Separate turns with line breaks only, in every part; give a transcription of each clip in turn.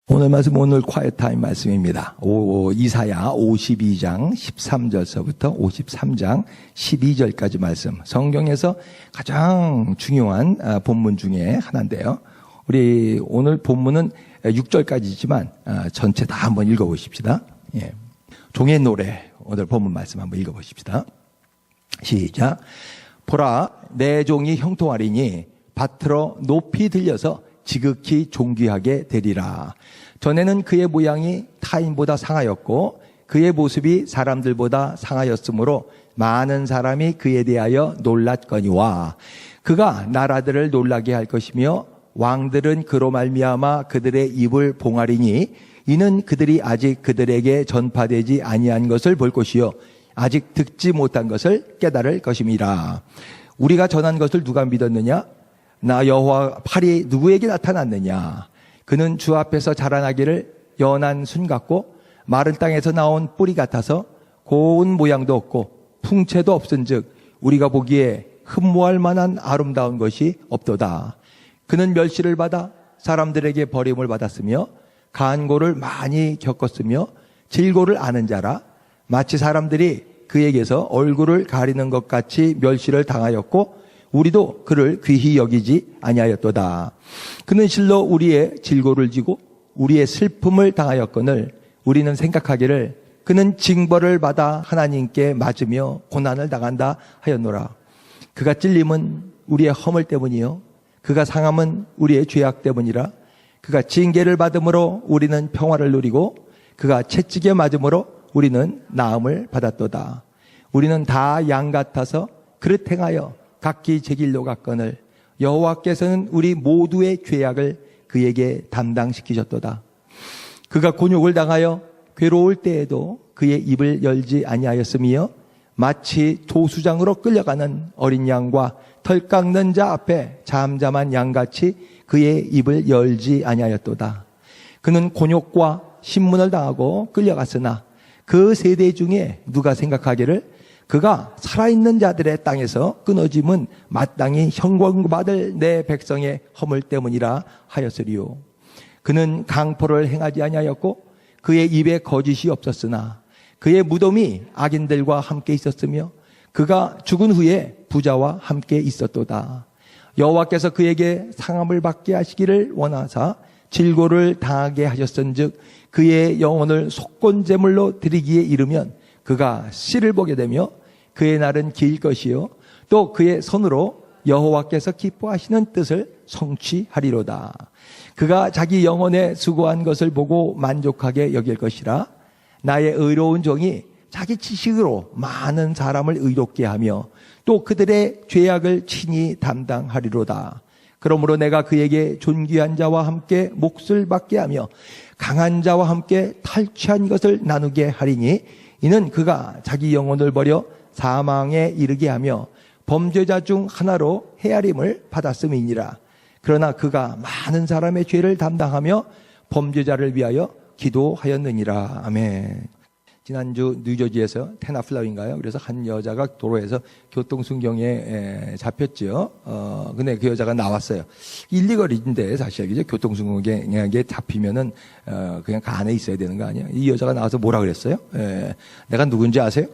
오늘 말씀, 오늘 콰이트 타임 말씀입니다. 이사야 52장 13절서부터 53장 12절까지 말씀. 성경에서 가장 중요한 본문 중에 하나인데요. 우리 오늘 본문은 6절까지지만 전체 다 한번 읽어보십시다. 예. 종의 노래, 오늘 본문 말씀 한번 읽어보십시다. 시작. 보라, 내 종이 형통하리니 밭으로 높이 들려서 지극히 존귀하게 되리라. 전에는 그의 모양이 타인보다 상하였고 그의 모습이 사람들보다 상하였으므로 많은 사람이 그에 대하여 놀랐거니와 그가 나라들을 놀라게 할 것이며 왕들은 그로 말미암아 그들의 입을 봉하리니 이는 그들이 아직 그들에게 전파되지 아니한 것을 볼 것이요 아직 듣지 못한 것을 깨달을 것임이라. 우리가 전한 것을 누가 믿었느냐? 나 여호와 팔이 누구에게 나타났느냐? 그는 주 앞에서 자라나기를 연한 순 같고 마른 땅에서 나온 뿌리 같아서 고운 모양도 없고 풍채도 없은즉 우리가 보기에 흠모할 만한 아름다운 것이 없도다. 그는 멸시를 받아 사람들에게 버림을 받았으며 간고를 많이 겪었으며 질고를 아는 자라. 마치 사람들이 그에게서 얼굴을 가리는 것 같이 멸시를 당하였고 우리도 그를 귀히 여기지 아니하였도다. 그는 실로 우리의 질고를 지고 우리의 슬픔을 당하였거늘 우리는 생각하기를 그는 징벌을 받아 하나님께 맞으며 고난을 당한다 하였노라. 그가 찔림은 우리의 허물 때문이요 그가 상함은 우리의 죄악 때문이라. 그가 징계를 받음으로 우리는 평화를 누리고 그가 채찍에 맞음으로 우리는 나음을 받았도다. 우리는 다 양 같아서 그릇 행하여 각기 제 길로 갔거늘 여호와께서는 우리 모두의 죄악을 그에게 담당시키셨도다. 그가 곤욕을 당하여 괴로울 때에도 그의 입을 열지 아니하였으며 마치 도수장으로 끌려가는 어린 양과 털 깎는 자 앞에 잠잠한 양같이 그의 입을 열지 아니하였도다. 그는 곤욕과 신문을 당하고 끌려갔으나 그 세대 중에 누가 생각하기를 그가 살아있는 자들의 땅에서 끊어짐은 마땅히 형벌받을 내 백성의 허물 때문이라 하였으리요. 그는 강포를 행하지 아니하였고 그의 입에 거짓이 없었으나 그의 무덤이 악인들과 함께 있었으며 그가 죽은 후에 부자와 함께 있었도다. 여호와께서 그에게 상함을 받게 하시기를 원하사 질고를 당하게 하셨은즉 그의 영혼을 속건제물로 드리기에 이르면 그가 씨를 보게 되며 그의 날은 길 것이요 또 그의 손으로 여호와께서 기뻐하시는 뜻을 성취하리로다. 그가 자기 영혼에 수고한 것을 보고 만족하게 여길 것이라. 나의 의로운 종이 자기 지식으로 많은 사람을 의롭게 하며 또 그들의 죄악을 친히 담당하리로다. 그러므로 내가 그에게 존귀한 자와 함께 몫을 받게 하며 강한 자와 함께 탈취한 것을 나누게 하리니 이는 그가 자기 영혼을 버려 사망에 이르게 하며 범죄자 중 하나로 헤아림을 받았음이니라. 그러나 그가 많은 사람의 죄를 담당하며 범죄자를 위하여 기도하였느니라. 아멘. 지난주 뉴저지에서 테나플라우인가요? 그래서 한 여자가 도로에서 교통순경에 잡혔죠. 근데 그 여자가 나왔어요. 일리거리인데 사실 그죠? 교통순경에 잡히면은 그냥 가 안에 있어야 되는 거 아니에요? 이 여자가 나와서 뭐라 그랬어요? 내가 누군지 아세요?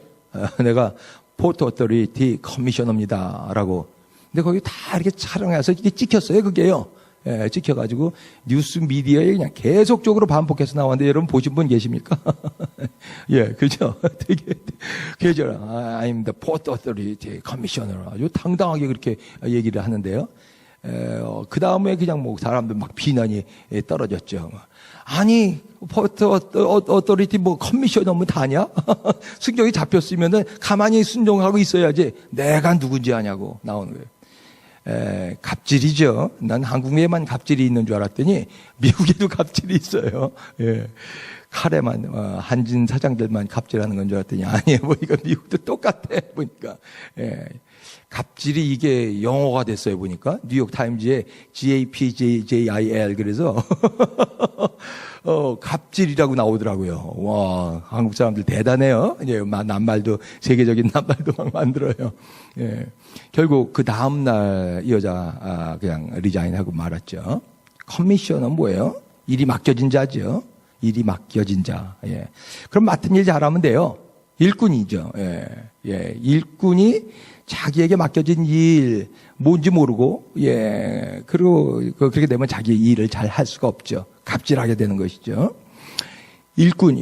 내가 포트 어토리티 커미셔너입니다라고. 근데 거기 다 이렇게 촬영해서 이게 찍혔어요, 그게요. 찍혀가지고 뉴스 미디어에 그냥 계속적으로 반복해서 나왔는데 여러분 보신 분 계십니까? 예, 그죠? 되게 I'm the Port Authority Commissioner. 아주 당당하게 그렇게 얘기를 하는데요. 그 다음에 그냥 뭐 사람들 막 비난이 떨어졌죠. 아니, 포트 어토리티 뭐 커미셔너면 다냐? 순경이 잡혔으면은 가만히 순종하고 있어야지 내가 누군지 아냐고 나오는 거예요. 갑질이죠. 난 한국에만 갑질이 있는 줄 알았더니 미국에도 갑질이 있어요. 예. 카레만 한진 사장들만 갑질하는 건 줄 알았더니 아니에요. 보니까 미국도 똑같아 보니까. 예. 갑질이 이게 영어가 됐어요 보니까 뉴욕 타임즈에 GAPJIL 그래서 갑질이라고 나오더라고요. 와, 한국 사람들 대단해요. 이제 낱말도 세계적인 낱말도 막 만들어요. 예. 결국 그 다음 날 이 여자 그냥 리자인하고 말았죠. 커미셔너는 뭐예요? 일이 맡겨진 자죠. 일이 맡겨진 자. 예. 그럼 맡은 일 잘하면 돼요. 일꾼이죠. 예. 예. 일꾼이 자기에게 맡겨진 일 뭔지 모르고, 예. 그리고 그렇게 되면 자기 일을 잘 할 수가 없죠. 갑질하게 되는 것이죠. 일꾼.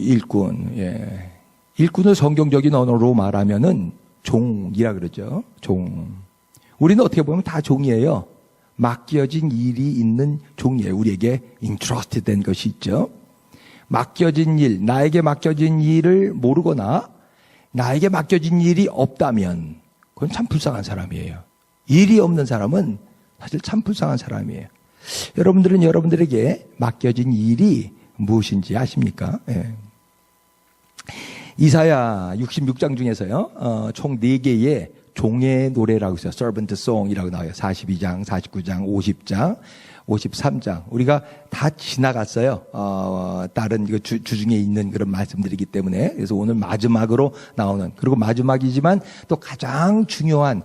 예. 일꾼을 성경적인 언어로 말하면은 종이라 그러죠. 종. 우리는 어떻게 보면 다 종이에요. 맡겨진 일이 있는 종이에요. 우리에게 entrusted 된 것이 있죠. 맡겨진 일, 나에게 맡겨진 일을 모르거나 나에게 맡겨진 일이 없다면 그건 참 불쌍한 사람이에요. 일이 없는 사람은 사실 참 불쌍한 사람이에요. 여러분들은 여러분들에게 맡겨진 일이 무엇인지 아십니까? 예. 이사야 66장 중에서요, 총 4개의 종의 노래라고 있어요. Servant Song이라고 나와요. 42장, 49장, 50장, 53장. 우리가 다 지나갔어요. 다른 주중에 있는 그런 말씀들이기 때문에. 그래서 오늘 마지막으로 나오는, 그리고 마지막이지만 또 가장 중요한,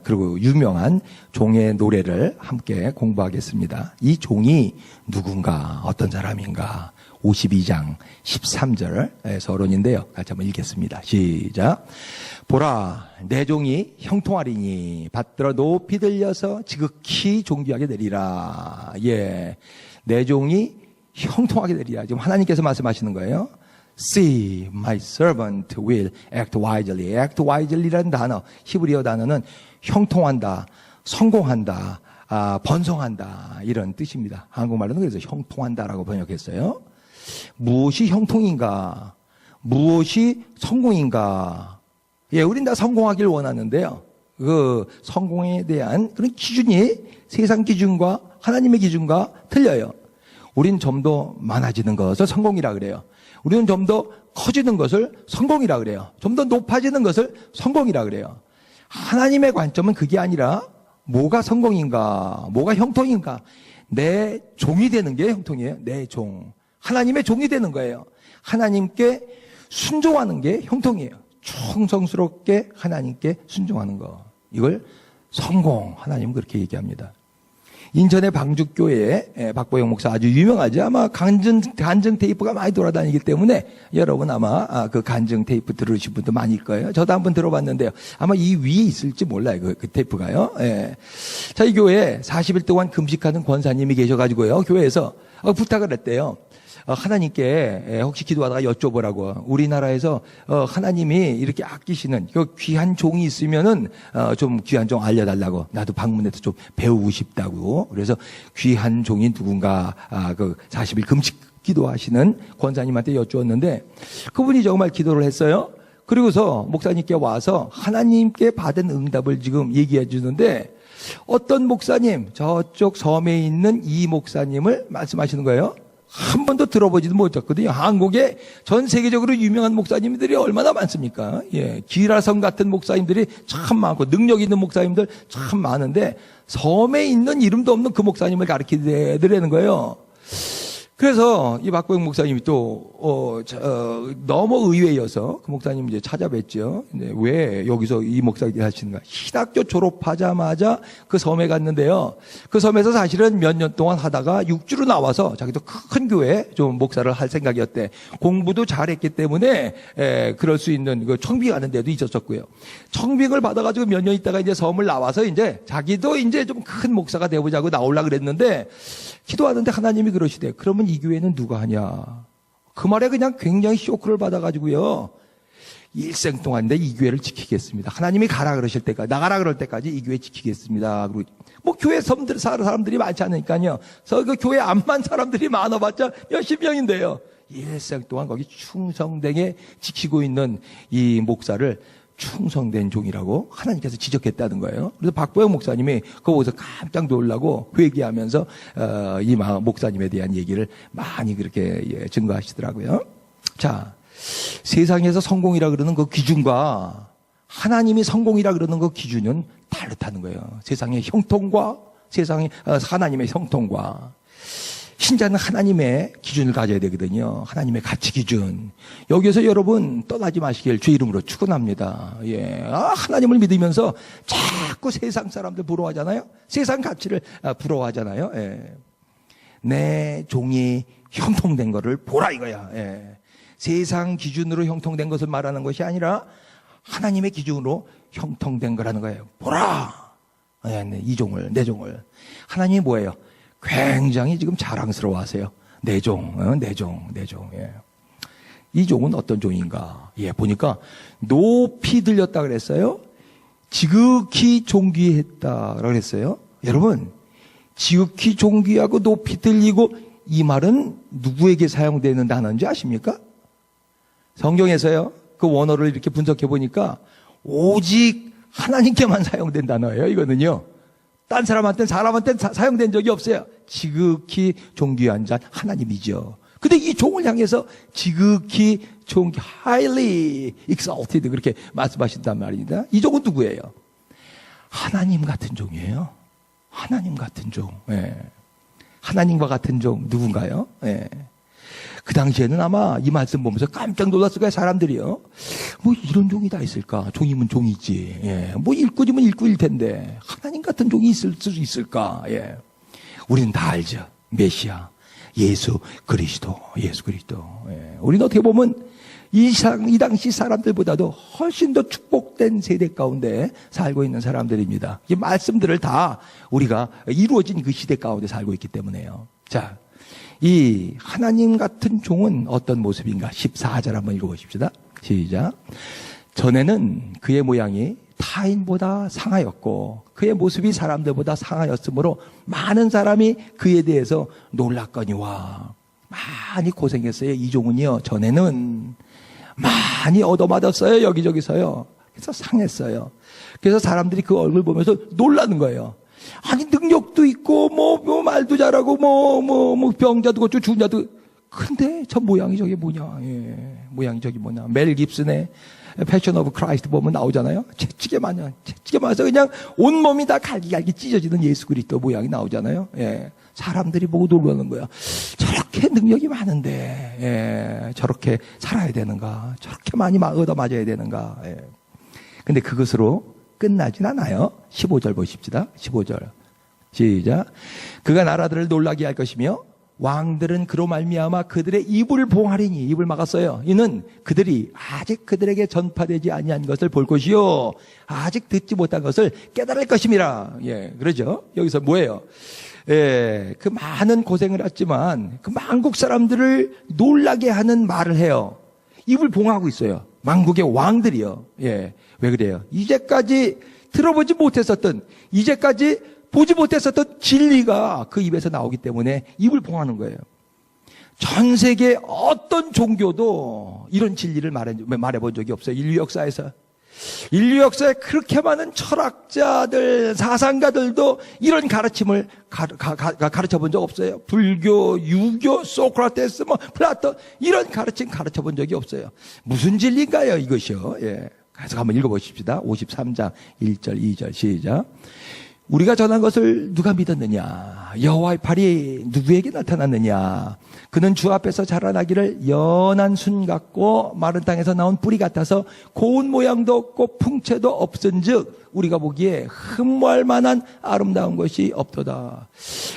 그리고 유명한 종의 노래를 함께 공부하겠습니다. 이 종이 누군가, 어떤 사람인가. 52장 13절 서론인데요. 같이 한번 읽겠습니다. 시작. 보라, 내 종이 형통하리니 받들어 높이 들려서 지극히 존귀하게 되리라. 예, 내 종이 형통하게 되리라. 지금 하나님께서 말씀하시는 거예요. See, my servant will act wisely. act wisely라는 단어, 히브리어 단어는 형통한다, 성공한다, 번성한다 이런 뜻입니다. 한국말로는 그래서 형통한다라고 번역했어요. 무엇이 형통인가? 무엇이 성공인가? 예, 우린 다 성공하길 원하는데요. 그 성공에 대한 그런 기준이 세상 기준과 하나님의 기준과 틀려요. 우린 좀 더 많아지는 것을 성공이라 그래요. 우리는 좀 더 커지는 것을 성공이라 그래요. 좀 더 높아지는 것을 성공이라 그래요. 하나님의 관점은 그게 아니라 뭐가 성공인가? 뭐가 형통인가? 내 종이 되는 게 형통이에요. 내 종. 하나님의 종이 되는 거예요. 하나님께 순종하는 게 형통이에요. 충성스럽게 하나님께 순종하는 거. 이걸 성공. 하나님은 그렇게 얘기합니다. 인천의 방죽교회에 박보영 목사 아주 유명하죠. 아마 간증 테이프가 많이 돌아다니기 때문에 여러분 아마 그 간증 테이프 들으신 분도 많을 거예요. 저도 한번 들어봤는데요. 아마 이 위에 있을지 몰라요. 그 테이프가요. 예. 자, 이 교회에 40일 동안 금식하는 권사님이 계셔가지고요. 교회에서 부탁을 했대요. 하나님께 혹시 기도하다가 여쭤보라고. 우리나라에서 하나님이 이렇게 아끼시는 그 귀한 종이 있으면은 좀 귀한 종 알려달라고. 나도 방문해서 좀 배우고 싶다고. 그래서 귀한 종이 누군가 그 40일 금식 기도하시는 권사님한테 여쭈었는데 그분이 정말 기도를 했어요. 그리고서 목사님께 와서 하나님께 받은 응답을 지금 얘기해 주는데 어떤 목사님, 저쪽 섬에 있는 이 목사님을 말씀하시는 거예요. 한 번도 들어보지도 못했거든요. 한국에 전 세계적으로 유명한 목사님들이 얼마나 많습니까? 예, 기라성 같은 목사님들이 참 많고 능력 있는 목사님들 참 많은데 섬에 있는 이름도 없는 그 목사님을 가르치더라는 거예요. 그래서 이 박보영 목사님이 또 너무 의외여서 그 목사님 이제 찾아뵀죠. 근데 왜 여기서 이 목사님이 하시는가? 신학교 졸업하자마자 그 섬에 갔는데요. 그 섬에서 사실은 몇 년 동안 하다가 육주로 나와서 자기도 큰 교회 좀 목사를 할 생각이었대. 공부도 잘했기 때문에 그럴 수 있는 그 청빙하는 데도 있었었고요. 청빙을 받아가지고 몇 년 있다가 이제 섬을 나와서 이제 자기도 이제 좀 큰 목사가 되어보자고 나오려고 그랬는데 기도하는데 하나님이 그러시대. 그러면 이 교회는 누가 하냐? 그 말에 그냥 굉장히 쇼크를 받아가지고요. 일생 동안 내 이 교회를 지키겠습니다. 하나님이 가라 그러실 때까지, 나가라 그럴 때까지 이 교회 지키겠습니다. 그리고 뭐 교회 사람들이 많지 않으니까요. 그래서 그 교회 암만 사람들이 많아봤자 몇십 명인데요. 일생 동안 거기 충성되게 지키고 있는 이 목사를 충성된 종이라고 하나님께서 지적했다는 거예요. 그래서 박보영 목사님이 그거 보고서 깜짝 놀라고 회개하면서 이 목사님에 대한 얘기를 많이 그렇게 증거하시더라고요. 자, 세상에서 성공이라 그러는 그 기준과 하나님이 성공이라 그러는 그 기준은 다르다는 거예요. 세상의 형통과 하나님의 형통과 신자는 하나님의 기준을 가져야 되거든요. 하나님의 가치 기준. 여기에서 여러분 떠나지 마시길 주의 이름으로 축원합니다. 예, 하나님을 믿으면서 자꾸 세상 사람들 부러워하잖아요. 세상 가치를 부러워하잖아요. 예. 내 종이 형통된 거를 보라 이거야. 예. 세상 기준으로 형통된 것을 말하는 것이 아니라 하나님의 기준으로 형통된 거라는 거예요. 보라. 예, 이 종을, 내 종을. 하나님이 뭐예요? 굉장히 지금 자랑스러워하세요. 내 종, 내 종, 내 종. 예. 이 종은 어떤 종인가? 예, 보니까 높이 들렸다 그랬어요. 지극히 존귀했다라고 그랬어요. 여러분, 지극히 존귀하고 높이 들리고 이 말은 누구에게 사용되는 단어인지 아십니까? 성경에서요. 그 원어를 이렇게 분석해 보니까 오직 하나님께만 사용된 단어예요. 이거는요. 딴 사람한테는 사용된 적이 없어요. 지극히 존귀한 자 하나님이죠. 근데 이 종을 향해서 지극히 존귀, highly exalted 그렇게 말씀하신단 말입니다. 이 종은 누구예요? 하나님 같은 종이에요. 하나님 같은 종. 예. 하나님과 같은 종 누군가요? 예. 그 당시에는 아마 이 말씀 보면서 깜짝 놀랐을 거예요. 사람들이요. 뭐 이런 종이 다 있을까? 종이면 종이지. 예. 뭐 일꾼이면 일꾼일 텐데 하나님 같은 종이 있을 수 있을까? 예. 우리는 다 알죠. 메시아, 예수 그리스도, 예수 그리스도. 예. 우리는 어떻게 보면 이 당시 사람들보다도 훨씬 더 축복된 세대 가운데 살고 있는 사람들입니다. 이 말씀들을 다 우리가 이루어진 그 시대 가운데 살고 있기 때문에요. 자, 이 하나님 같은 종은 어떤 모습인가? 14절 한번 읽어보십시다. 시작. 전에는 그의 모양이 타인보다 상하였고 그의 모습이 사람들보다 상하였으므로 많은 사람이 그에 대해서 놀랐거니와. 많이 고생했어요. 이 종은요. 전에는 많이 얻어맞았어요. 여기저기서요. 그래서 상했어요. 그래서 사람들이 그 얼굴 보면서 놀라는 거예요. 아니 능력도 있고 뭐 말도 잘하고 뭐 병자도 고쳐 죽은 자도. 근데 저 모양이 저게 뭐냐. 예. 모양이 저게 뭐냐. 멜 깁슨의 패션 오브 크라이스트 보면 나오잖아요. 채찍에 맞아서 그냥 온몸이 다 갈기갈기 찢어지는 예수 그리스도 모양이 나오잖아요. 예. 사람들이 보고 놀라는 거야. 저렇게 능력이 많은데 저렇게 살아야 되는가? 저렇게 많이 얻어맞아야 되는가? 예. 근데 그것으로 끝나진 않아요. 15절 보십시다. 15절 시작. 그가 나라들을 놀라게 할 것이며 왕들은 그로 말미암아 그들의 입을 봉하리니. 입을 막았어요. 이는 그들이 아직 그들에게 전파되지 아니한 것을 볼 것이요 아직 듣지 못한 것을 깨달을 것임이라. 예, 그러죠. 여기서 뭐예요? 예, 그 많은 고생을 했지만 그 만국 사람들을 놀라게 하는 말을 해요. 입을 봉하고 있어요. 만국의 왕들이요. 예, 왜 그래요? 이제까지 들어보지 못했었던, 이제까지 보지 못했었던 진리가 그 입에서 나오기 때문에 입을 봉하는 거예요. 전 세계 어떤 종교도 이런 진리를 말해본 적이 없어요. 인류 역사에서. 인류 역사에 그렇게 많은 철학자들, 사상가들도 이런 가르침을 가르쳐 본 적 없어요. 불교, 유교, 소크라테스, 플라톤 이런 가르침 가르쳐 본 적이 없어요. 무슨 진리인가요, 이것이요? 예. 그래서 한번 읽어보십시다. 53장 1절, 2절 시작. 우리가 전한 것을 누가 믿었느냐? 여호와의 팔이 누구에게 나타났느냐? 그는 주 앞에서 자라나기를 연한 순 같고 마른 땅에서 나온 뿌리 같아서 고운 모양도 없고 풍채도 없은즉 우리가 보기에 흠모할 만한 아름다운 것이 없도다.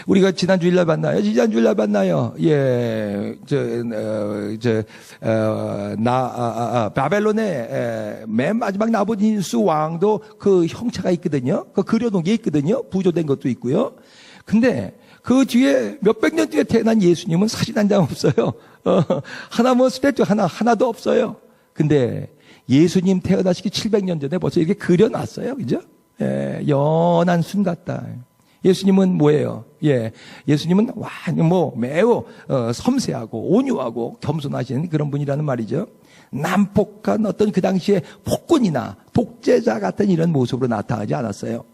우리가 지난 주일날 봤나요? 예, 바벨론의 맨 마지막 나부갓네살 왕도 그 형체가 있거든요. 그 그려놓은 게 있거든요. 부조된 것도 있고요. 근데 그 뒤에 몇백 년 뒤에 태어난 예수님은 사진 한 장 없어요. 하나 스태츄 하나도 없어요. 근데 예수님 태어나시기 700년 전에 벌써 이렇게 그려놨어요. 그죠? 예, 연한 순 같다. 예수님은 뭐예요? 예, 예수님은 매우 섬세하고 온유하고 겸손하신 그런 분이라는 말이죠. 난폭한 어떤 그 당시에 폭군이나 독재자 같은 이런 모습으로 나타나지 않았어요.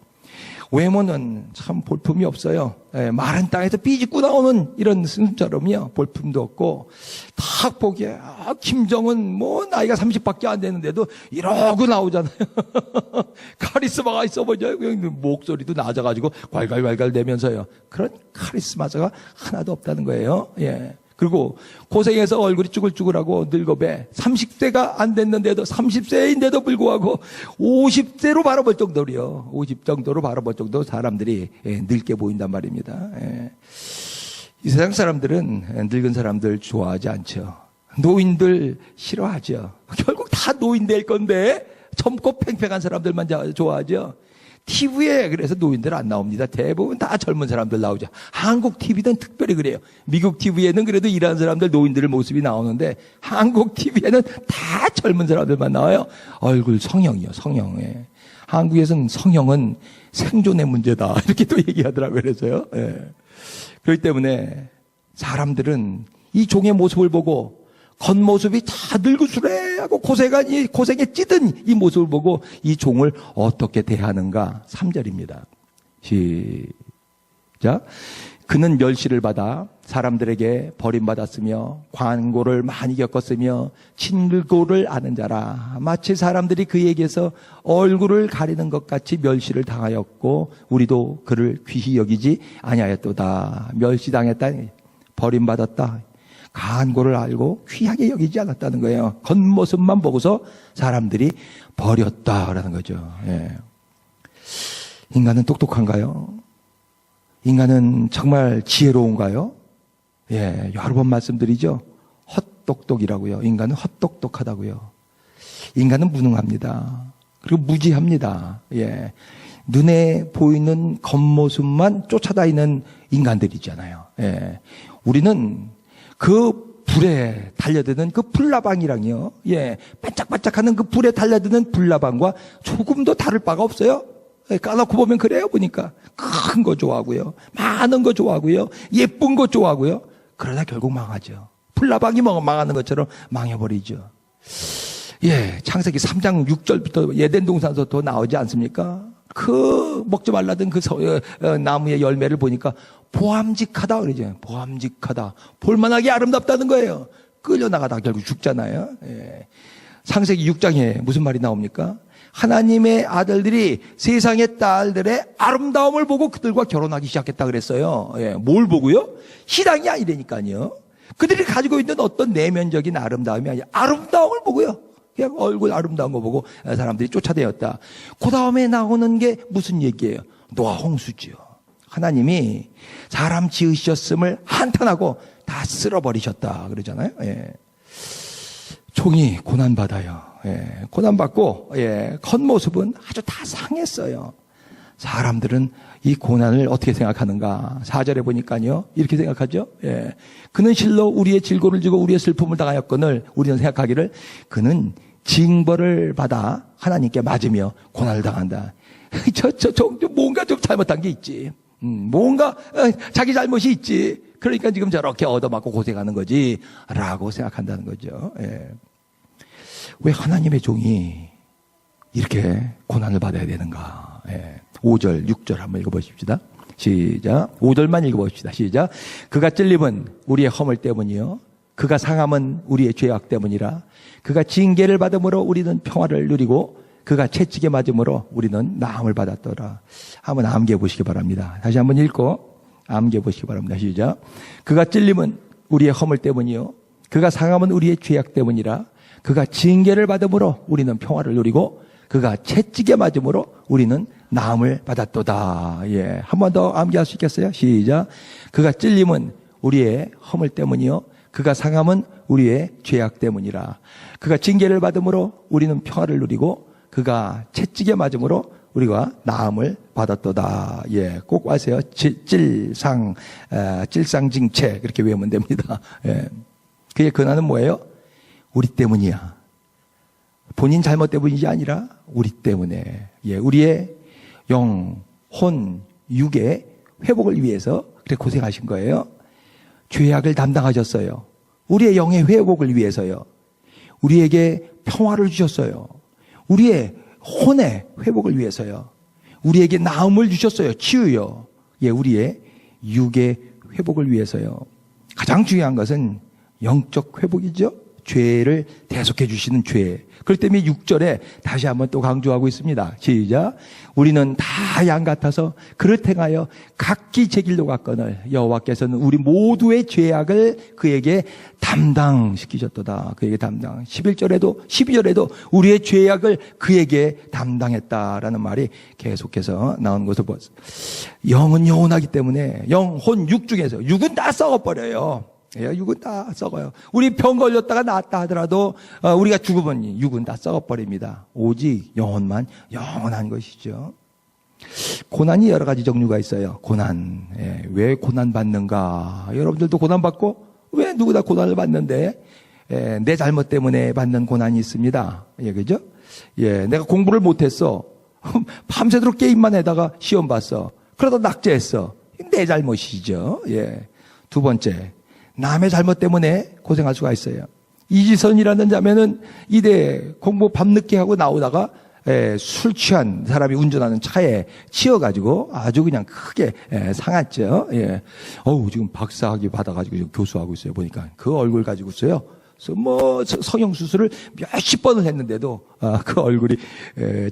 외모는 참 볼품이 없어요. 예, 마른 땅에서 삐집고 나오는 이런 스님처럼요. 볼품도 없고 딱 보기에 김정은 나이가 30밖에 안 되는데도 이러고 나오잖아요. 카리스마가 있어 보죠. 목소리도 낮아가지고 괄괄괄괄 내면서요. 그런 카리스마가 하나도 없다는 거예요. 예. 그리고 고생해서 얼굴이 쭈글쭈글하고 늙어배 30세가 안 됐는데도 30세인데도 불구하고 50세로 바라볼 정도로요. 50 정도로 바라볼 정도로 사람들이 늙게 보인단 말입니다. 이 세상 사람들은 늙은 사람들 좋아하지 않죠. 노인들 싫어하죠. 결국 다 노인 될 건데 젊고 팽팽한 사람들만 좋아하죠. TV에 그래서 노인들 안 나옵니다. 대부분 다 젊은 사람들 나오죠. 한국 TV는 특별히 그래요. 미국 TV에는 그래도 일하는 사람들 노인들의 모습이 나오는데 한국 TV에는 다 젊은 사람들만 나와요. 얼굴 성형이요, 성형. 예. 한국에서는 성형은 생존의 문제다 이렇게 또 얘기하더라고요. 그래서요. 예. 그렇기 때문에 사람들은 이 종의 모습을 보고 겉모습이 다 늙으수레하고 고생에 찌든 이 모습을 보고 이 종을 어떻게 대하는가. 3절입니다. 시작. 그는 멸시를 받아 사람들에게 버림받았으며 관고를 많이 겪었으며 친고를 아는 자라. 마치 사람들이 그에게서 얼굴을 가리는 것 같이 멸시를 당하였고 우리도 그를 귀히 여기지 아니하였도다. 멸시당했다. 버림받았다. 간고를 알고 귀하게 여기지 않았다는 거예요. 겉모습만 보고서 사람들이 버렸다라는 거죠. 예. 인간은 똑똑한가요? 인간은 정말 지혜로운가요? 예, 여러 번 말씀드리죠. 헛똑똑이라고요. 인간은 헛똑똑하다고요. 인간은 무능합니다. 그리고 무지합니다. 예. 눈에 보이는 겉모습만 쫓아다니는 인간들이잖아요. 예. 우리는 그 불에 달려드는 그 불나방이랑요. 예. 반짝반짝하는 그 불에 달려드는 불나방과 조금도 다를 바가 없어요. 예, 까놓고 보면 그래요. 보니까 큰 거 좋아하고요. 많은 거 좋아하고요. 예쁜 거 좋아하고요. 그러다 결국 망하죠. 불나방이 망하는 것처럼 망해버리죠. 예, 창세기 3장 6절부터 예덴 동산서부터 나오지 않습니까? 그 먹지 말라던 그 나무의 열매를 보니까 보암직하다 그러죠. 보암직하다. 볼만하게 아름답다는 거예요. 끌려나가다 결국 죽잖아요. 예. 창세기 6장에 무슨 말이 나옵니까? 하나님의 아들들이 세상의 딸들의 아름다움을 보고 그들과 결혼하기 시작했다 그랬어요. 예. 뭘 보고요? 희랑이 아니라니까요. 그들이 가지고 있는 어떤 내면적인 아름다움이 아니라 아름다움을 보고요. 그냥 얼굴 아름다운 거 보고 사람들이 쫓아다녔다. 그 다음에 나오는 게 무슨 얘기예요? 노아 홍수지요. 하나님이 사람 지으셨음을 한탄하고 다 쓸어버리셨다 그러잖아요. 예. 종이 고난받아요. 예. 고난받고 예. 겉모습은 아주 다 상했어요. 사람들은 이 고난을 어떻게 생각하는가? 4절에 보니까요. 이렇게 생각하죠. 예. 그는 실로 우리의 질고를 지고 우리의 슬픔을 당하였거늘 우리는 생각하기를 그는 징벌을 받아 하나님께 맞으며 고난을 당한다. 뭔가 좀 잘못한 게 있지. 뭔가 자기 잘못이 있지. 그러니까 지금 저렇게 얻어맞고 고생하는 거지 라고 생각한다는 거죠. 예. 왜 하나님의 종이 이렇게 고난을 받아야 되는가. 예. 5절 6절 한번 읽어보십시다. 시작. 5절만 읽어봅시다. 시작. 그가 찔림은 우리의 허물 때문이요 그가 상함은 우리의 죄악 때문이라. 그가 징계를 받음으로 우리는 평화를 누리고 그가 채찍에 맞음으로 우리는 나음을 받았더라. 한번 암기해 보시기 바랍니다. 다시 한번 읽고 암기해 보시기 바랍니다. 시작. 그가 찔림은 우리의 허물 때문이요 그가 상함은 우리의 죄악 때문이라. 그가 징계를 받음으로 우리는 평화를 누리고 그가 채찍에 맞음으로 우리는 나음을 받았도다. 예, 한 번 더 암기할 수 있겠어요? 시작. 그가 찔림은 우리의 허물 때문이요 그가 상함은 우리의 죄악 때문이라. 그가 징계를 받음으로 우리는 평화를 누리고 그가 채찍에 맞음으로 우리가 나음을 받았도다. 예, 꼭 아세요. 찔상징체 그렇게 외우면 됩니다. 예. 그의 근원은 뭐예요? 우리 때문이야. 본인 잘못 때문이지 아니라 우리 때문에. 예, 우리의 영, 혼, 육의 회복을 위해서 그렇게 고생하신 거예요. 죄악을 담당하셨어요. 우리의 영의 회복을 위해서요. 우리에게 평화를 주셨어요. 우리의 혼의 회복을 위해서요. 우리에게 나음을 주셨어요. 치유요. 예, 우리의 육의 회복을 위해서요. 가장 중요한 것은 영적 회복이죠. 죄를 대속해 주시는 죄. 그렇기 때문에 6절에 다시 한번 또 강조하고 있습니다. 시작. 우리는 다 양 같아서 그릇 행하여 각기 제 길로 갔거늘 여호와께서는 우리 모두의 죄악을 그에게 담당시키셨도다. 그에게 담당. 11절에도 12절에도 우리의 죄악을 그에게 담당했다라는 말이 계속해서 나오는 것을 보았습니다. 영은 영원하기 때문에 영혼 육 중에서 육은 다 썩어버려요. 육은 다 썩어요. 우리 병 걸렸다가 낫다 하더라도 우리가 죽으면 육은 다 썩어버립니다. 오직 영혼만 영원한 것이죠. 고난이 여러 가지 종류가 있어요. 고난. 왜 고난 받는가? 여러분들도 고난 받고 왜 누구나 고난을 받는데 내 잘못 때문에 받는 고난이 있습니다. 그죠? 내가 공부를 못했어. 밤새도록 게임만 하다가 시험 봤어. 그러다 낙제했어. 내 잘못이죠. 두 번째. 남의 잘못 때문에 고생할 수가 있어요. 이지선이라는 자매는 이대 공부 밤늦게 하고 나오다가 술 취한 사람이 운전하는 차에 치여가지고 아주 그냥 크게 상했죠. 지금 박사학위 받아가지고 지금 교수하고 있어요. 보니까 그 얼굴 가지고 있어요. 그래서 성형수술을 몇십 번을 했는데도 그 얼굴이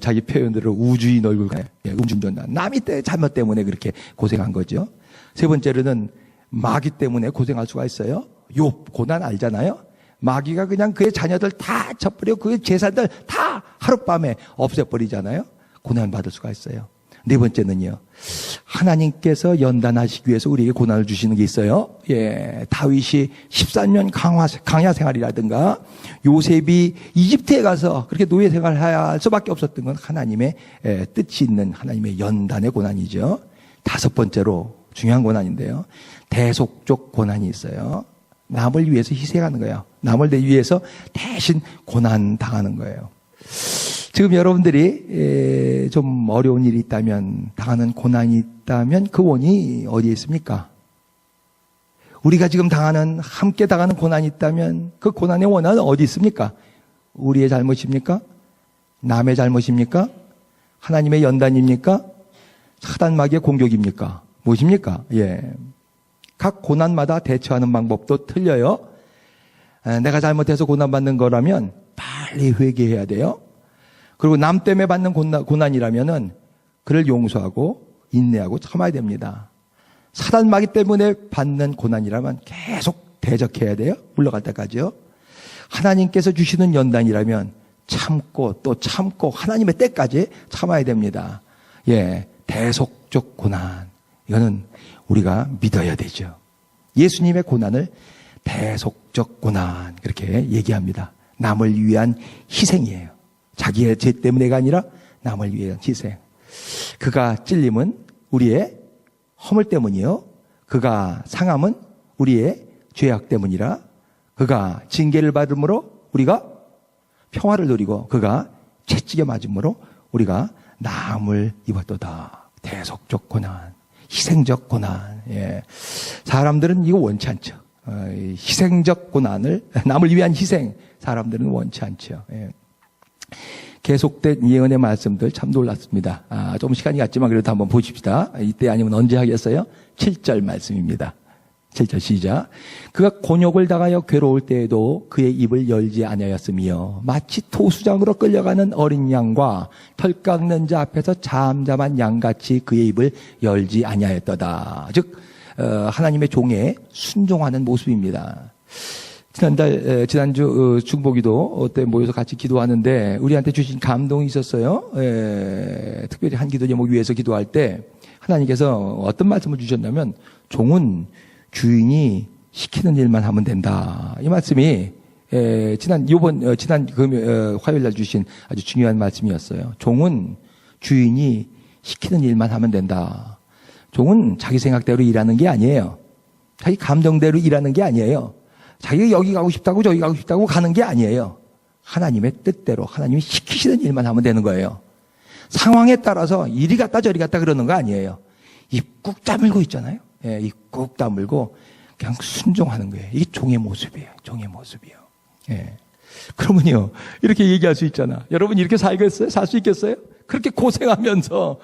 자기 표현대로 우주인 얼굴 같아요. 음주운전 남이 잘못 때문에 그렇게 고생한 거죠. 세 번째로는 마귀 때문에 고생할 수가 있어요. 욥 고난 알잖아요. 마귀가 그냥 그의 자녀들 다 쳐버려 그의 재산들 다 하룻밤에 없애버리잖아요. 고난 받을 수가 있어요. 네 번째는요. 하나님께서 연단하시기 위해서 우리에게 고난을 주시는 게 있어요. 다윗이 13년 강야 생활이라든가 요셉이 이집트에 가서 그렇게 노예 생활을 할 수밖에 없었던 건 하나님의 뜻이 있는 하나님의 연단의 고난이죠. 다섯 번째로 중요한 고난인데요. 대속적 고난이 있어요. 남을 위해서 희생하는 거예요. 남을 위해서 대신 고난 당하는 거예요. 지금 여러분들이 좀 어려운 일이 있다면, 당하는 고난이 있다면 그 원인이 어디에 있습니까? 우리가 지금 함께 당하는 고난이 있다면 그 고난의 원인은 어디 있습니까? 우리의 잘못입니까? 남의 잘못입니까? 하나님의 연단입니까? 사단 마귀의 공격입니까? 무엇입니까? 각 고난마다 대처하는 방법도 틀려요. 내가 잘못해서 고난받는 거라면 빨리 회개해야 돼요. 그리고 남 때문에 받는 고난이라면은 그를 용서하고 인내하고 참아야 됩니다. 사단 마귀 때문에 받는 고난이라면 계속 대적해야 돼요. 물러갈 때까지요. 하나님께서 주시는 연단이라면 참고 또 참고 하나님의 때까지 참아야 됩니다. 대속적 고난. 이거는 우리가 믿어야 되죠. 예수님의 고난을 대속적 고난 그렇게 얘기합니다. 남을 위한 희생이에요. 자기의 죄 때문에가 아니라 남을 위한 희생. 그가 찔림은 우리의 허물 때문이요. 그가 상함은 우리의 죄악 때문이라. 그가 징계를 받음으로 우리가 평화를 누리고 그가 채찍에 맞음으로 우리가 나음을 입었도다. 대속적 고난. 희생적 고난. 사람들은 이거 원치 않죠. 희생적 고난을, 남을 위한 희생, 사람들은 원치 않죠. 계속된 예언의 말씀들 참 놀랐습니다. 좀 시간이 갔지만 그래도 한번 보십시다. 이때 아니면 언제 하겠어요? 7절 말씀입니다. 7절 시작. 그가 곤욕을 당하여 괴로울 때에도 그의 입을 열지 아니하였으며 마치 토수장으로 끌려가는 어린 양과 털 깎는 자 앞에서 잠잠한 양같이 그의 입을 열지 아니하였도다. 즉 하나님의 종에 순종하는 모습입니다. 지난주 중보기도 때 모여서 같이 기도하는데 우리한테 주신 감동이 있었어요. 특별히 한 기도 제목 위해서 기도할 때 하나님께서 어떤 말씀을 주셨냐면 종은 주인이 시키는 일만 하면 된다. 이 말씀이 지난 화요일 날 주신 아주 중요한 말씀이었어요. 종은 주인이 시키는 일만 하면 된다. 종은 자기 생각대로 일하는 게 아니에요. 자기 감정대로 일하는 게 아니에요. 자기가 여기 가고 싶다고 저기 가고 싶다고 가는 게 아니에요. 하나님의 뜻대로 하나님이 시키시는 일만 하면 되는 거예요. 상황에 따라서 이리 갔다 저리 갔다 그러는 거 아니에요. 입 꾹 다물고 있잖아요. 입 꾹 다물고 그냥 순종하는 거예요. 이게 종의 모습이에요. 종의 모습이요. 그러면요, 이렇게 얘기할 수 있잖아. 여러분 이렇게 살겠어요? 살 수 있겠어요? 그렇게 고생하면서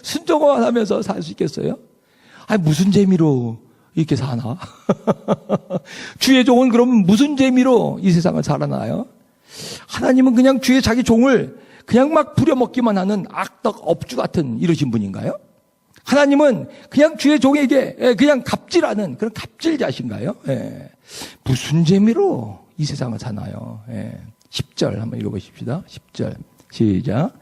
순종만 하면서 살 수 있겠어요? 무슨 재미로 이렇게 사나? 주의 종은 그럼 무슨 재미로 이 세상을 살아나요? 하나님은 그냥 주의 자기 종을 그냥 막 부려먹기만 하는 악덕 업주 같은 이러신 분인가요? 하나님은 그냥 주의 종에게 그냥 갑질하는 그런 갑질자신가요? 무슨 재미로 이 세상을 사나요? 10절 한번 읽어보십시다. 10절 시작.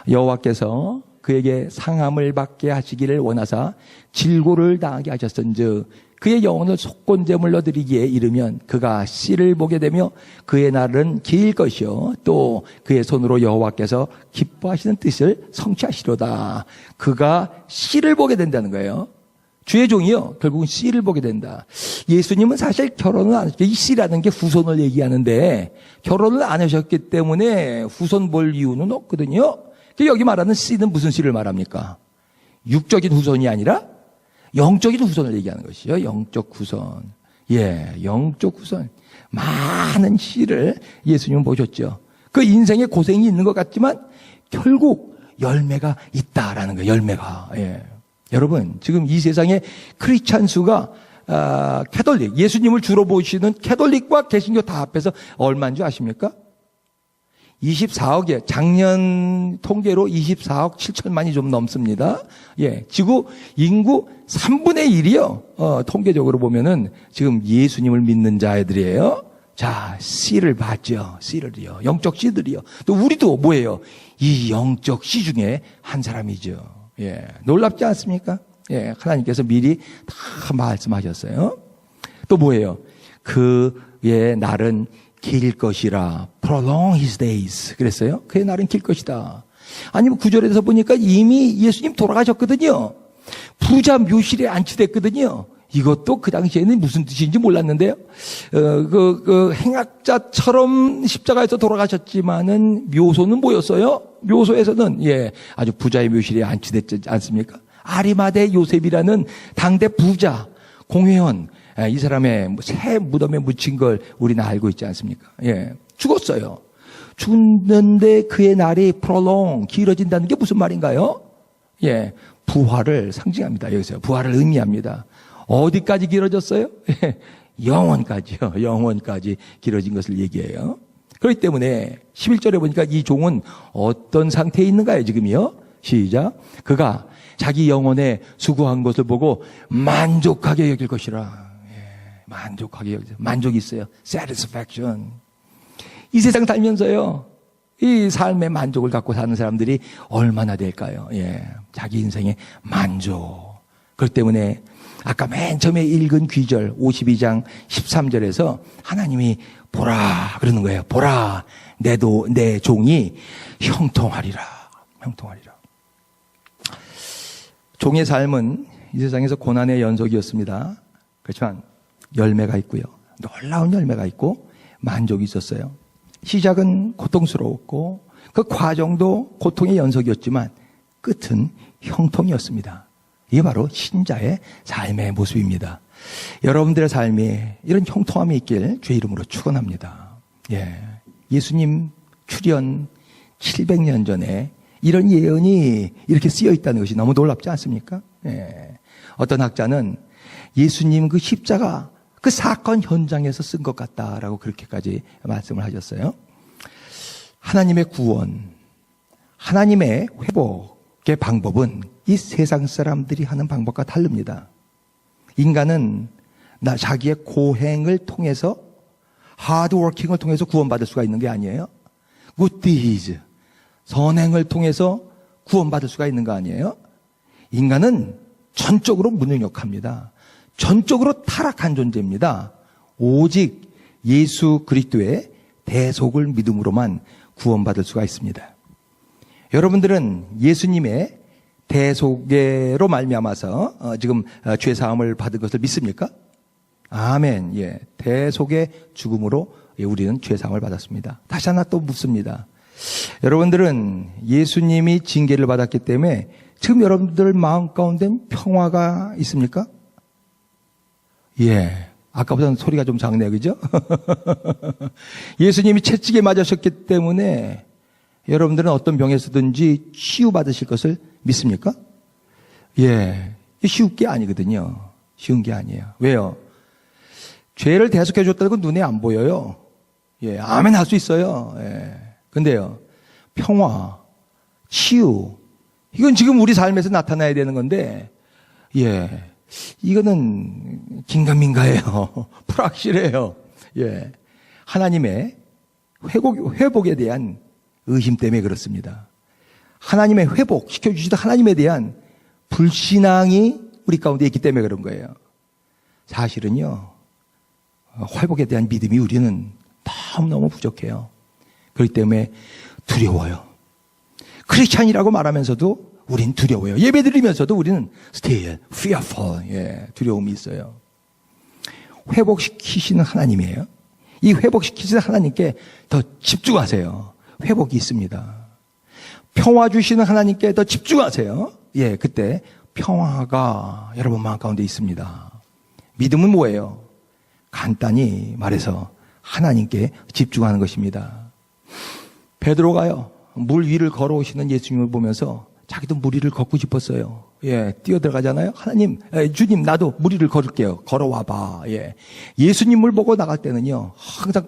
여호와께서 그에게 상함을 받게 하시기를 원하사 질고를 당하게 하셨은즉 그의 영혼을 속건제물로 드리기에 이르면 그가 씨를 보게 되며 그의 날은 길 것이요 또 그의 손으로 여호와께서 기뻐하시는 뜻을 성취하시로다. 그가 씨를 보게 된다는 거예요. 주의 종이요 결국은 씨를 보게 된다. 예수님은 사실 결혼을 안 하셨죠. 이 씨라는 게 후손을 얘기하는데 결혼을 안 하셨기 때문에 후손 볼 이유는 없거든요. 여기 말하는 씨는 무슨 씨를 말합니까? 육적인 후손이 아니라 영적인 후손을 얘기하는 것이죠. 영적 후손. 영적 후손. 많은 씨를 예수님은 보셨죠. 그 인생에 고생이 있는 것 같지만 결국 열매가 있다라는 거예요. 열매가. 여러분, 지금 이 세상에 크리스찬 수가 캐톨릭, 예수님을 주로 보시는 캐톨릭과 개신교 다 합해서 얼마인 줄 아십니까? 24억이에요. 작년 통계로 24억 7천만이 좀 넘습니다. 지구 인구 3분의 1이요. 통계적으로 보면은 지금 예수님을 믿는 자들이에요. 자, 씨를 받죠. 씨를요. 영적 씨들이요. 또 우리도 뭐예요? 이 영적 씨 중에 한 사람이죠. 놀랍지 않습니까? 하나님께서 미리 다 말씀하셨어요. 또 뭐예요? 그의 날은 길 것이라. prolong his days. 그랬어요. 그의 날은 길 것이다. 아니면 구절에서 보니까 이미 예수님 돌아가셨거든요. 부자 묘실에 안치됐거든요. 이것도 그 당시에는 무슨 뜻인지 몰랐는데요. 행악자처럼 십자가에서 돌아가셨지만은 묘소는 뭐였어요? 묘소에서는 아주 부자의 묘실에 안치됐지 않습니까? 아리마대 요셉이라는 당대 부자 공회원 이 사람의 새 무덤에 묻힌 걸 우리는 알고 있지 않습니까? 죽었어요. 죽는데 그의 날이 prolong 길어진다는 게 무슨 말인가요? 부활을 상징합니다. 여기서 부활을 의미합니다. 어디까지 길어졌어요? 영원까지요. 영원까지 길어진 것을 얘기해요. 그렇기 때문에 11절에 보니까 이 종은 어떤 상태에 있는가요? 지금이요. 시작. 그가 자기 영혼에 수고한 것을 보고 만족하게 여길 것이라. 만족하게 여길 만족이 있어요. satisfaction. 이 세상 살면서요. 이 삶의 만족을 갖고 사는 사람들이 얼마나 될까요? 자기 인생의 만족. 그렇기 때문에 아까 맨 처음에 읽은 귀절 52장 13절에서 하나님이 보라 그러는 거예요. 보라 내 종이 형통하리라. 형통하리라. 종의 삶은 이 세상에서 고난의 연속이었습니다. 그렇지만 열매가 있고요. 놀라운 열매가 있고 만족이 있었어요. 시작은 고통스러웠고 그 과정도 고통의 연속이었지만 끝은 형통이었습니다. 이게 바로 신자의 삶의 모습입니다. 여러분들의 삶에 이런 형통함이 있길 주의 이름으로 축원합니다. 예수님 출현 700년 전에 이런 예언이 이렇게 쓰여 있다는 것이 너무 놀랍지 않습니까? 어떤 학자는 예수님 그 십자가 그 사건 현장에서 쓴 것 같다라고 그렇게까지 말씀을 하셨어요. 하나님의 구원, 하나님의 회복의 방법은 이 세상 사람들이 하는 방법과 다릅니다. 인간은 자기의 고행을 통해서 하드워킹을 통해서 구원받을 수가 있는 게 아니에요. good deeds, 선행을 통해서 구원받을 수가 있는 거 아니에요. 인간은 전적으로 무능력합니다. 전적으로 타락한 존재입니다. 오직 예수 그리스도의 대속을 믿음으로만 구원받을 수가 있습니다. 여러분들은 예수님의 대속으로 말미암아서 지금 죄 사함을 받은 것을 믿습니까? 아멘. 대속의 죽음으로 우리는 죄 사함을 받았습니다. 다시 하나 또 묻습니다. 여러분들은 예수님이 징계를 받았기 때문에 지금 여러분들 마음 가운데 평화가 있습니까? 아까보다는 소리가 좀 작네요. 그죠? 예수님이 채찍에 맞으셨기 때문에 여러분들은 어떤 병에서든지 치유받으실 것을 믿습니까? 쉬울 게 아니거든요. 쉬운 게 아니에요. 왜요? 죄를 대속해 줬다는 건 눈에 안 보여요. 예, 아멘 할 수 있어요. 예. 근데요, 평화, 치유, 이건 지금 우리 삶에서 나타나야 되는 건데, 예, 이거는 긴가민가해요. 불확실해요. 예, 하나님의 회복에 대한 의심 때문에 그렇습니다. 하나님의 회복 시켜주시던 하나님에 대한 불신앙이 우리 가운데 있기 때문에 그런 거예요. 사실은요, 회복에 대한 믿음이 우리는 너무너무 부족해요. 그렇기 때문에 두려워요. 크리스찬이라고 말하면서도 우린 두려워요. 예배 드리면서도 우리는 still fearful, 예, 두려움이 있어요. 회복시키시는 하나님이에요. 이 회복시키시는 하나님께 더 집중하세요. 회복이 있습니다. 평화 주시는 하나님께 더 집중하세요. 예, 그때 평화가 여러분 마음 가운데 있습니다. 믿음은 뭐예요? 간단히 말해서 하나님께 집중하는 것입니다. 베드로가요, 물 위를 걸어오시는 예수님을 보면서 자기도 물 위를 걷고 싶었어요. 예, 뛰어들어가잖아요. 하나님, 주님, 나도 물 위를 걸을게요. 걸어와봐. 예. 예수님을 보고 나갈 때는요, 항상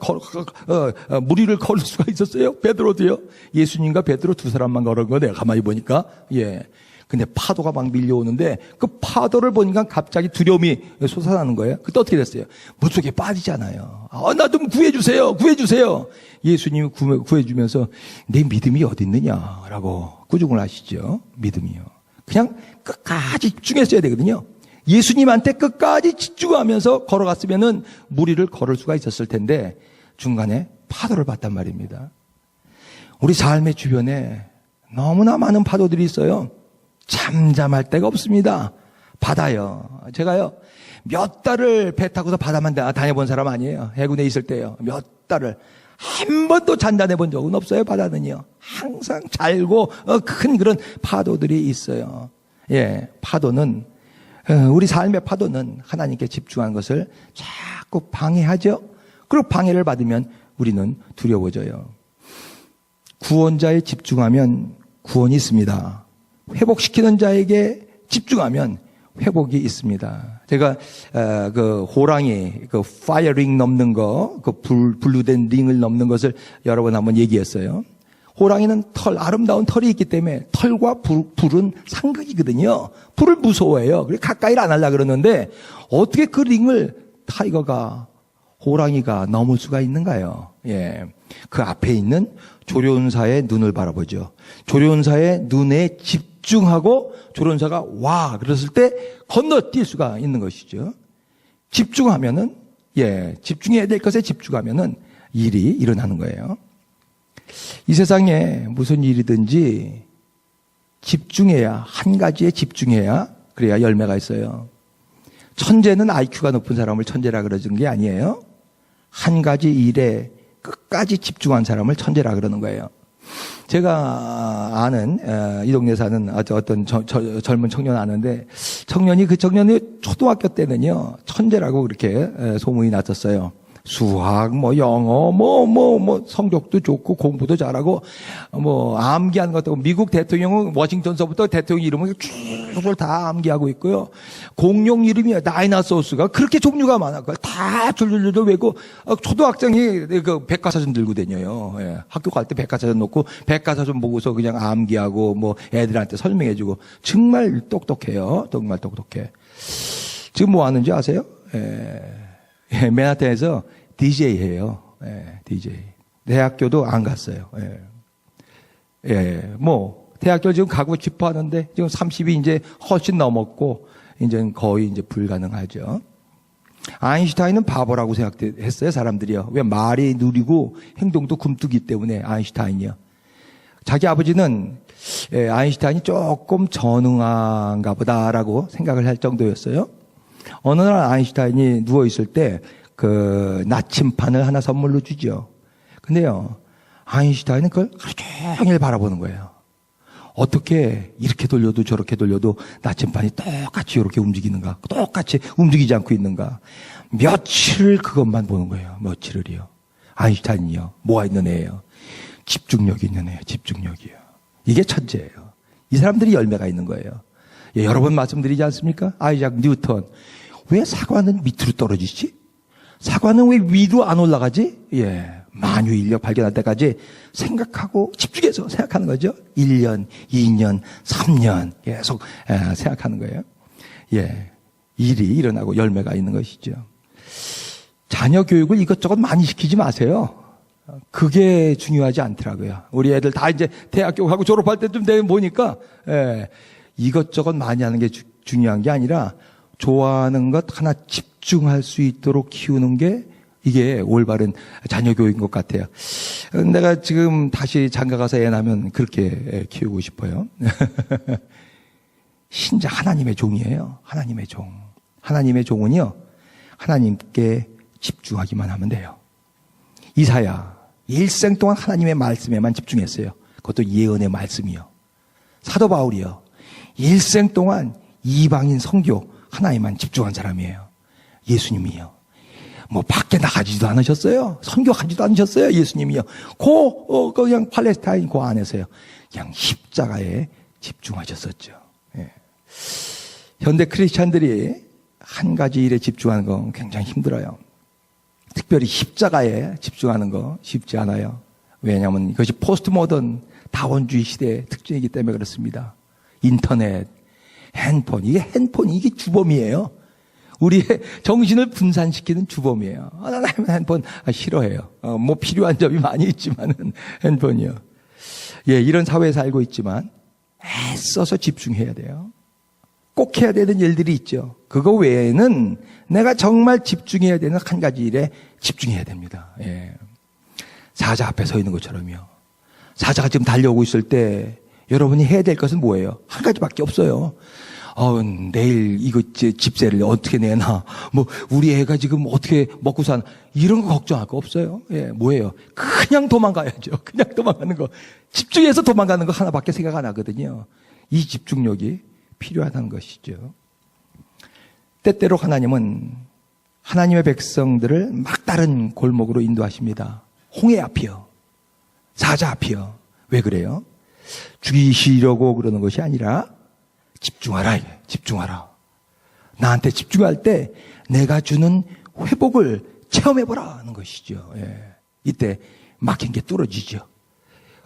물 위를 걸을 수가 있었어요. 베드로도요. 예수님과 베드로 두 사람만 걸은 거 내가 가만히 보니까. 예. 근데 파도가 막 밀려오는데 그 파도를 보니까 갑자기 두려움이 솟아나는 거예요. 그때 어떻게 됐어요? 물속에 빠지잖아요. 나 좀 구해주세요. 구해주세요. 예수님이 구해주면서 내 믿음이 어디 있느냐라고 꾸중을 하시죠. 믿음이요. 그냥 끝까지 집중했어야 되거든요. 예수님한테 끝까지 집중하면서 걸어갔으면은 물 위를 걸을 수가 있었을 텐데 중간에 파도를 봤단 말입니다. 우리 삶의 주변에 너무나 많은 파도들이 있어요. 잠잠할 데가 없습니다. 바다요. 제가요, 몇 달을 배 타고서 바다만 다녀본 사람 아니에요. 해군에 있을 때요. 몇 달을. 한 번도 잔잔해 본 적은 없어요. 바다는요. 항상 잘고 큰 그런 파도들이 있어요. 예, 파도는, 우리 삶의 파도는 하나님께 집중한 것을 자꾸 방해하죠. 그리고 방해를 받으면 우리는 두려워져요. 구원자에 집중하면 구원이 있습니다. 회복시키는 자에게 집중하면 회복이 있습니다. 제가 그 호랑이 그 파이어링 넘는 거, 그 분류된 링을 넘는 것을 여러 번 한번 얘기했어요. 호랑이는 아름다운 털이 있기 때문에 털과 불은 상극이거든요. 불을 무서워해요. 그래서 가까이를 안 하려고 그러는데 어떻게 그 링을 호랑이가 넘을 수가 있는가요? 예. 그 앞에 있는 조련사의 눈을 바라보죠. 조련사의 눈에 집중하고 조련사가 와 그랬을 때 건너뛸 수가 있는 것이죠. 집중하면은, 예, 집중해야 될 것에 집중하면은 일이 일어나는 거예요. 이 세상에 무슨 일이든지 집중해야, 한 가지에 집중해야 그래야 열매가 있어요. 천재는 IQ가 높은 사람을 천재라 그러는 게 아니에요. 한 가지 일에 끝까지 집중한 사람을 천재라 그러는 거예요. 제가 아는 이 동네 사는 어떤 젊은 청년 아는데 그 청년이 초등학교 때는요 천재라고 그렇게 소문이 났었어요. 수학, 영어, 성적도 좋고 공부도 잘하고, 암기하는 것도, 미국 대통령은 워싱턴서부터 대통령 이름을 쭉 다 암기하고 있고요. 공룡 이름이 다이나소스가 그렇게 종류가 많아. 그걸 다 줄줄줄 외고, 초등학생이 그 백과사전 들고 다녀요. 예. 학교 갈 때 백과사전 놓고, 백과사전 보고서 그냥 암기하고, 애들한테 설명해주고, 정말 똑똑해요. 정말 똑똑해. 지금 뭐 하는지 아세요? 예, 맨하탄에서 DJ 해요. 예, DJ. 대학교도 안 갔어요. 예. 예, 대학교 지금 가고 싶어 하는데, 지금 30이 이제 훨씬 넘었고, 이제 거의 이제 불가능하죠. 아인슈타인은 바보라고 생각했어요, 사람들이요. 왜 말이 느리고 행동도 굼뜨기 때문에 아인슈타인이요. 자기 아버지는 아인슈타인이 조금 전능한가 보다라고 생각을 할 정도였어요. 어느 날 아인슈타인이 누워있을 때 그 나침판을 하나 선물로 주죠. 근데요, 아인슈타인은 그걸 하루 종일 바라보는 거예요. 어떻게 이렇게 돌려도 저렇게 돌려도 나침판이 똑같이 이렇게 움직이는가, 똑같이 움직이지 않고 있는가. 며칠을 그것만 보는 거예요. 며칠을요. 아인슈타인이요. 뭐가 있는 애예요? 집중력이 있는 애예요. 집중력이요. 이게 천재예요. 이 사람들이 열매가 있는 거예요. 예, 여러 번 말씀드리지 않습니까? 아이작 뉴턴. 왜 사과는 밑으로 떨어지지? 사과는 왜 위로 안 올라가지? 만유 인력 발견할 때까지 생각하고 집중해서 생각하는 거죠. 1년, 2년, 3년 계속 생각하는 거예요. 일이 일어나고 열매가 있는 것이죠. 자녀 교육을 이것저것 많이 시키지 마세요. 그게 중요하지 않더라고요. 우리 애들 다 이제 대학교 가고 졸업할 때쯤 되면 보니까 이것저것 많이 하는 게 중요한 게 아니라 좋아하는 것 하나 집중할 수 있도록 키우는 게 이게 올바른 자녀 교육인 것 같아요. 내가 지금 다시 장가 가서 애 낳으면 그렇게 키우고 싶어요. 신자 하나님의 종이에요. 하나님의 종. 하나님의 종은요, 하나님께 집중하기만 하면 돼요. 이사야, 일생 동안 하나님의 말씀에만 집중했어요. 그것도 예언의 말씀이요. 사도 바울이요, 일생 동안 이방인 선교 하나에만 집중한 사람이에요. 예수님이요, 뭐 밖에 나가지도 않으셨어요. 선교하지도 않으셨어요. 예수님이요, 그냥 팔레스타인 그 안에서요, 그냥 십자가에 집중하셨었죠. 현대 크리스찬들이 한 가지 일에 집중하는 건 굉장히 힘들어요. 특별히 십자가에 집중하는 거 쉽지 않아요. 왜냐하면 이것이 포스트 모던 다원주의 시대의 특징이기 때문에 그렇습니다. 인터넷, 핸폰, 이게 주범이에요. 우리의 정신을 분산시키는 주범이에요. 나 핸폰 싫어해요. 뭐 필요한 점이 많이 있지만은 핸폰이요. 이런 사회에 살고 있지만 애써서 집중해야 돼요. 꼭 해야 되는 일들이 있죠. 그거 외에는 내가 정말 집중해야 되는 한 가지 일에 집중해야 됩니다. 사자 앞에 서 있는 것처럼요. 사자가 지금 달려오고 있을 때 여러분이 해야 될 것은 뭐예요? 한 가지밖에 없어요. 내일 이거 집세를 어떻게 내나, 뭐 우리 애가 지금 어떻게 먹고 사나, 이런 거 걱정할 거 없어요. 뭐예요? 그냥 도망가야죠. 그냥 도망가는 거. 집중해서 도망가는 거 하나밖에 생각 안 하거든요. 이 집중력이 필요하다는 것이죠. 때때로 하나님은 하나님의 백성들을 막다른 골목으로 인도하십니다. 홍해 앞이요, 사자 앞이요. 왜 그래요? 죽이시려고 그러는 것이 아니라 집중하라. 집중하라. 나한테 집중할 때 내가 주는 회복을 체험해보라 하는 것이죠. 이때 막힌 게 뚫어지죠.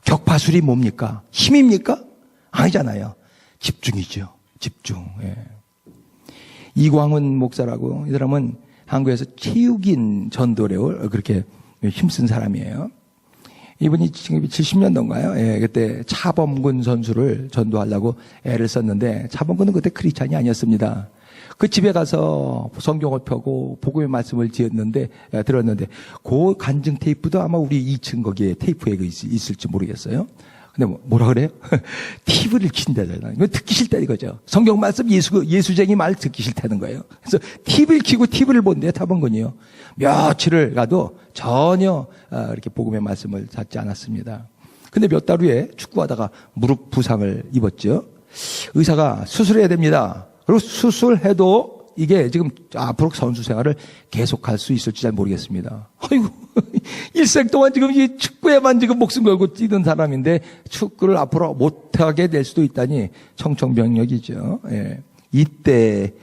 격파술이 뭡니까? 힘입니까? 아니잖아요. 집중이죠. 집중. 이광훈 목사라고, 이 사람은 한국에서 체육인 전도를 그렇게 힘쓴 사람이에요. 이분이 지금 70년도인가요? 그때 차범근 선수를 전도하려고 애를 썼는데, 차범근은 그때 크리스찬이 아니었습니다. 그 집에 가서 성경을 펴고 복음의 말씀을 들었는데, 그 간증 테이프도 아마 우리 2층 거기에 테이프에 있을지 모르겠어요. 근데 뭐라 그래요? TV를 킨다잖아요. 이거 듣기 싫다 이거죠. 성경 말씀 예수쟁이 말 듣기 싫다는 거예요. 그래서 TV를 켜고 TV를 본대요, 타본군이요. 며칠을 가도 전혀 이렇게 복음의 말씀을 찾지 않았습니다. 근데 몇 달 후에 축구하다가 무릎 부상을 입었죠. 의사가 수술해야 됩니다. 그리고 수술해도 이게 지금 앞으로 선수 생활을 계속할 수 있을지 잘 모르겠습니다. 아이고, 일생 동안 지금 이 축구에만 지금 목숨 걸고 뛰던 사람인데 축구를 앞으로 못하게 될 수도 있다니 청천벽력이죠. 이때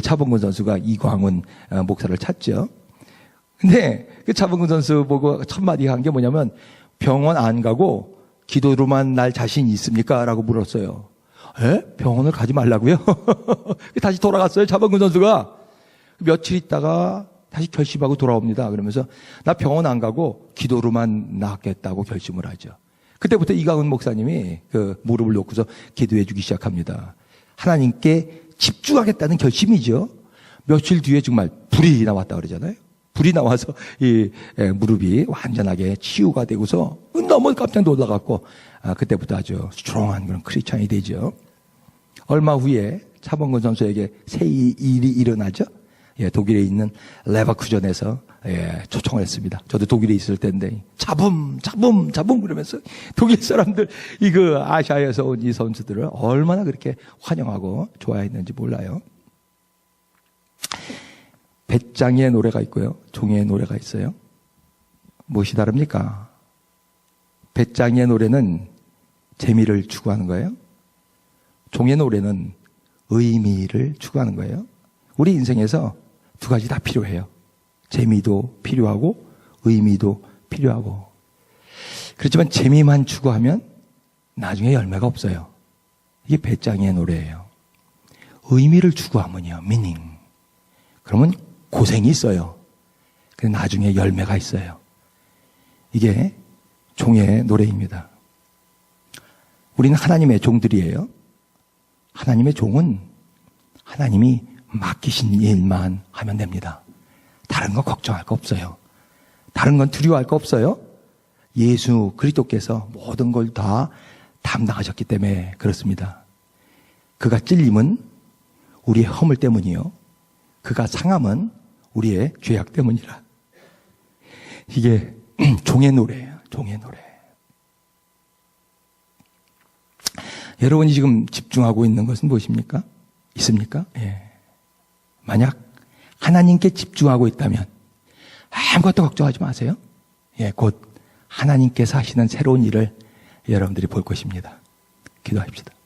차범근 선수가 이광훈 목사를 찾죠. 근데 그 차범근 선수 보고 첫 마디 한 게 뭐냐면, 병원 안 가고 기도로만 날 자신 있습니까? 라고 물었어요. 병원을 가지 말라고요? 다시 돌아갔어요, 차범근 선수가. 며칠 있다가 다시 결심하고 돌아옵니다. 그러면서 나 병원 안 가고 기도로만 낫겠다고 결심을 하죠. 그때부터 이광훈 목사님이 그 무릎을 놓고서 기도해 주기 시작합니다. 하나님께 집중하겠다는 결심이죠. 며칠 뒤에 정말 불이 나왔다 그러잖아요. 불이 나와서 이 무릎이 완전하게 치유가 되고서 너무 깜짝 놀라갖고 그때부터 아주 스트롱한 그런 크리스찬이 되죠. 얼마 후에 차범근 선수에게 새 일이 일어나죠. 독일에 있는 레버쿠젠에서 초청을 했습니다. 저도 독일에 있을 때인데 자붐 그러면서 독일 사람들 이거 아시아에서 온 이 선수들을 얼마나 그렇게 환영하고 좋아했는지 몰라요. 배짱이의 노래가 있고요, 종이의 노래가 있어요. 무엇이 다릅니까? 배짱이의 노래는 재미를 추구하는 거예요. 종의 노래는 의미를 추구하는 거예요. 우리 인생에서 두 가지 다 필요해요. 재미도 필요하고 의미도 필요하고. 그렇지만 재미만 추구하면 나중에 열매가 없어요. 이게 배짱이의 노래예요. 의미를 추구하면요, 미닝. 그러면 고생이 있어요. 근데 나중에 열매가 있어요. 이게 종의 노래입니다. 우리는 하나님의 종들이에요. 하나님의 종은 하나님이 맡기신 일만 하면 됩니다. 다른 거 걱정할 거 없어요. 다른 건 두려워할 거 없어요. 예수 그리스도께서 모든 걸 다 담당하셨기 때문에 그렇습니다. 그가 찔림은 우리의 허물 때문이요. 그가 상함은 우리의 죄악 때문이라. 이게 종의 노래예요. 종의 노래. 여러분이 지금 집중하고 있는 것은 무엇입니까? 있습니까? 예. 만약 하나님께 집중하고 있다면 아무것도 걱정하지 마세요. 예, 곧 하나님께서 하시는 새로운 일을 여러분들이 볼 것입니다. 기도합시다.